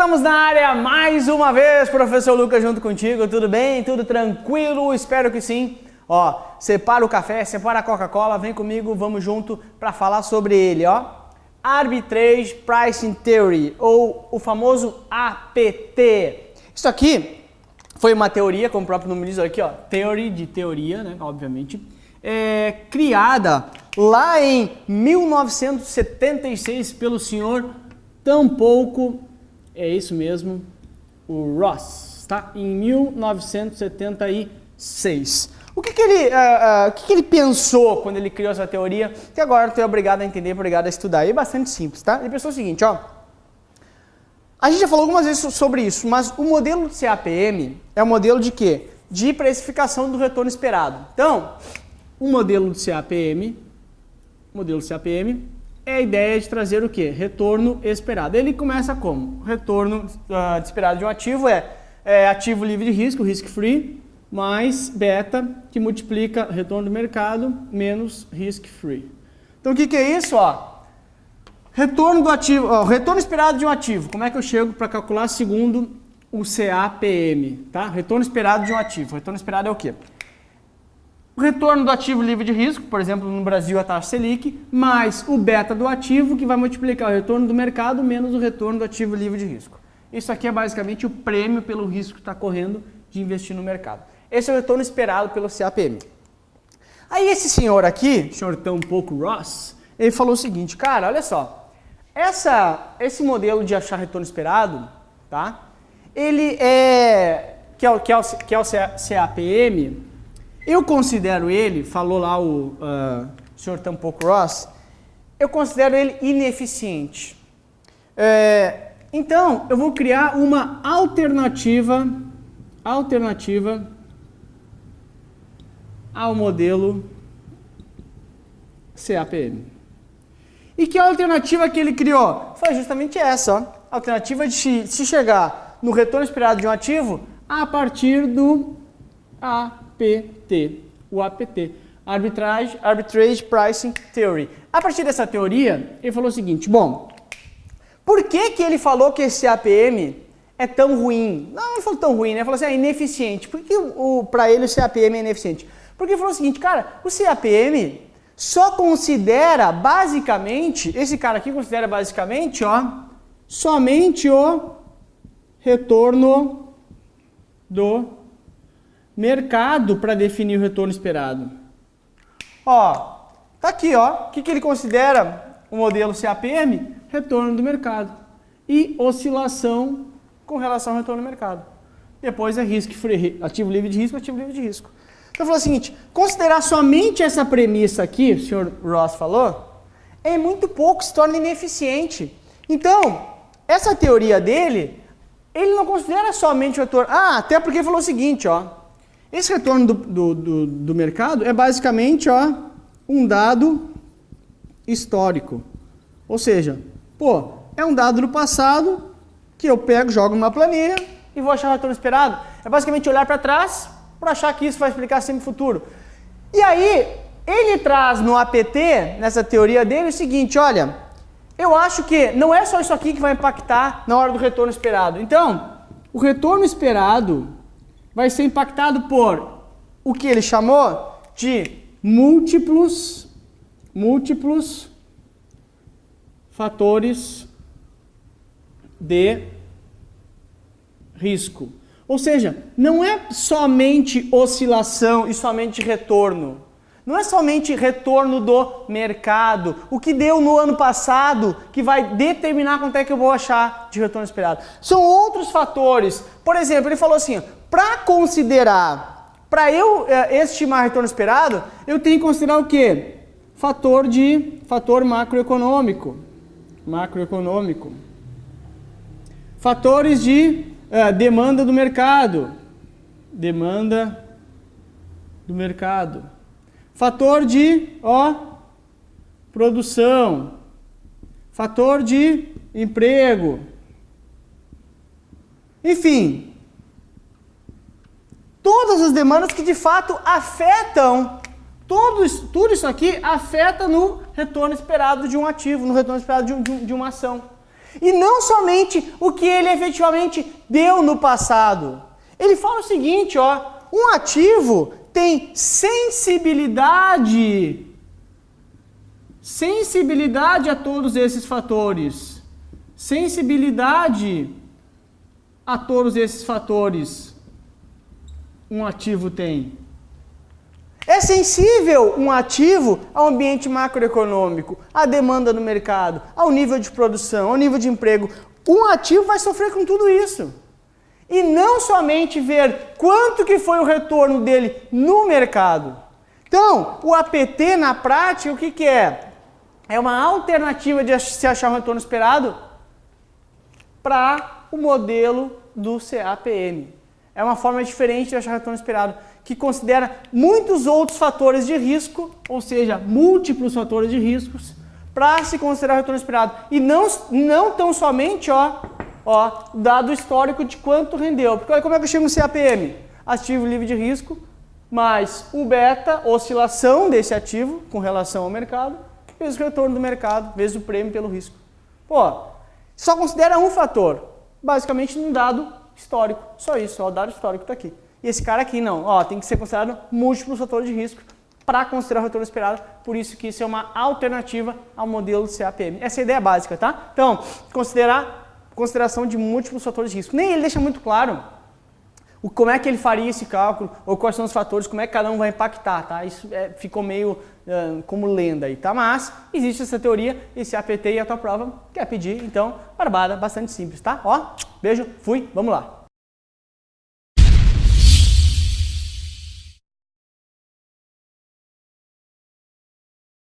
Estamos na área mais uma vez, professor Lucas junto contigo, tudo bem? Tudo tranquilo? Espero que sim. Ó, separa o café, separa a Coca-Cola, vem comigo, vamos junto para falar sobre ele, ó. Arbitrage Pricing Theory, ou o famoso APT. Isso aqui foi uma teoria, como o próprio nome diz aqui, ó, theory de teoria, né, obviamente, criada lá em 1976 pelo senhor tampouco, é isso mesmo, o Ross, tá? Em 1976. O que ele pensou quando ele criou essa teoria? Que agora tu é obrigado a entender, obrigado a estudar. É bastante simples, tá? Ele pensou o seguinte, ó. A gente já falou algumas vezes sobre isso, mas o modelo de CAPM é um modelo de quê? De precificação do retorno esperado. Então, o modelo de CAPM é a ideia de trazer o quê? Retorno esperado. Ele começa como? O retorno esperado de um ativo é ativo livre de risco, risk-free, mais beta, que multiplica retorno do mercado, menos risk-free. Então, o que é isso? Ó? Retorno do ativo, ó, retorno esperado de um ativo. Como é que eu chego para calcular segundo o CAPM? Tá? Retorno esperado de um ativo. Retorno esperado é o quê? O retorno do ativo livre de risco, por exemplo, no Brasil a taxa Selic, mais o beta do ativo, que vai multiplicar o retorno do mercado, menos o retorno do ativo livre de risco. Isso aqui é basicamente o prêmio pelo risco que está correndo de investir no mercado. Esse é o retorno esperado pelo CAPM. Aí esse senhor aqui, o senhor tampouco Ross, ele falou o seguinte, cara, olha só, esse modelo de achar retorno esperado, tá? Ele que é o CAPM, eu considero ele, falou lá o senhor tampouco Ross, eu considero ele ineficiente. Então, eu vou criar uma alternativa ao modelo CAPM. E que alternativa que ele criou? Foi justamente essa, ó. A alternativa de se chegar no retorno esperado de um ativo a partir do APT, o APT, Arbitrage Pricing Theory. A partir dessa teoria, ele falou o seguinte, bom, por que ele falou que esse APM é tão ruim? Não, ele falou tão ruim, né? Ele falou assim, é ineficiente. Por que para ele o CAPM é ineficiente? Porque ele falou o seguinte, cara, o CAPM só considera basicamente, esse cara aqui considera basicamente, ó, somente o retorno do mercado para definir o retorno esperado. Ó, tá aqui, ó, o que ele considera o modelo CAPM? Retorno do mercado e oscilação com relação ao retorno do mercado. Depois é risk-free, ativo livre de risco, ativo livre de risco. Então, falou o seguinte, considerar somente essa premissa aqui, o senhor Ross falou, é muito pouco, se torna ineficiente. Então, essa teoria dele, ele não considera somente o retorno... até porque ele falou o seguinte, ó, esse retorno do mercado é basicamente, ó, um dado histórico. Ou seja, pô, é um dado do passado que eu pego, jogo numa planilha e vou achar o retorno esperado. É basicamente olhar para trás para achar que isso vai explicar sempre o futuro. E aí, ele traz no APT, nessa teoria dele, o seguinte, olha, eu acho que não é só isso aqui que vai impactar na hora do retorno esperado. Então, o retorno esperado vai ser impactado por o que ele chamou de múltiplos fatores de risco. Ou seja, não é somente oscilação e somente retorno. Não é somente retorno do mercado. O que deu no ano passado que vai determinar quanto é que eu vou achar de retorno esperado. São outros fatores. Por exemplo, ele falou assim, para considerar, para eu estimar retorno esperado, eu tenho que considerar o quê? Fator macroeconômico. Fatores de demanda do mercado. Fator de produção. Fator de emprego. Enfim, todas as demandas que de fato afetam, tudo isso aqui afeta no retorno esperado de um ativo, no retorno esperado de uma ação. E não somente o que ele efetivamente deu no passado. Ele fala o seguinte, ó, um ativo tem sensibilidade a todos esses fatores. Sensibilidade a todos esses fatores um ativo tem. É sensível um ativo ao ambiente macroeconômico, à demanda no mercado, ao nível de produção, ao nível de emprego. Um ativo vai sofrer com tudo isso. E não somente ver quanto que foi o retorno dele no mercado. Então, o APT na prática, o que que é? É uma alternativa de se achar um retorno esperado para o modelo do CAPM. É uma forma diferente de achar retorno esperado, que considera muitos outros fatores de risco, ou seja, múltiplos fatores de riscos, para se considerar retorno esperado. E não tão somente dado histórico de quanto rendeu. Porque olha como é que eu chego no CAPM. Ativo livre de risco, mais o beta, oscilação desse ativo com relação ao mercado, vezes o retorno do mercado, vezes o prêmio pelo risco. Pô, só considera um fator, basicamente num dado histórico, só isso, ó, o dado histórico está aqui. E esse cara aqui não, ó, tem que ser considerado múltiplos fatores de risco para considerar o retorno esperado, por isso que isso é uma alternativa ao modelo do CAPM. Essa é a ideia básica, tá? Então, consideração de múltiplos fatores de risco. Nem ele deixa muito claro como é que ele faria esse cálculo, ou quais são os fatores, como é que cada um vai impactar, tá? Isso ficou meio como lenda aí, tá? Mas existe essa teoria, esse APT e a tua prova quer pedir, então, barbada, bastante simples, tá? Ó, beijo, fui, vamos lá.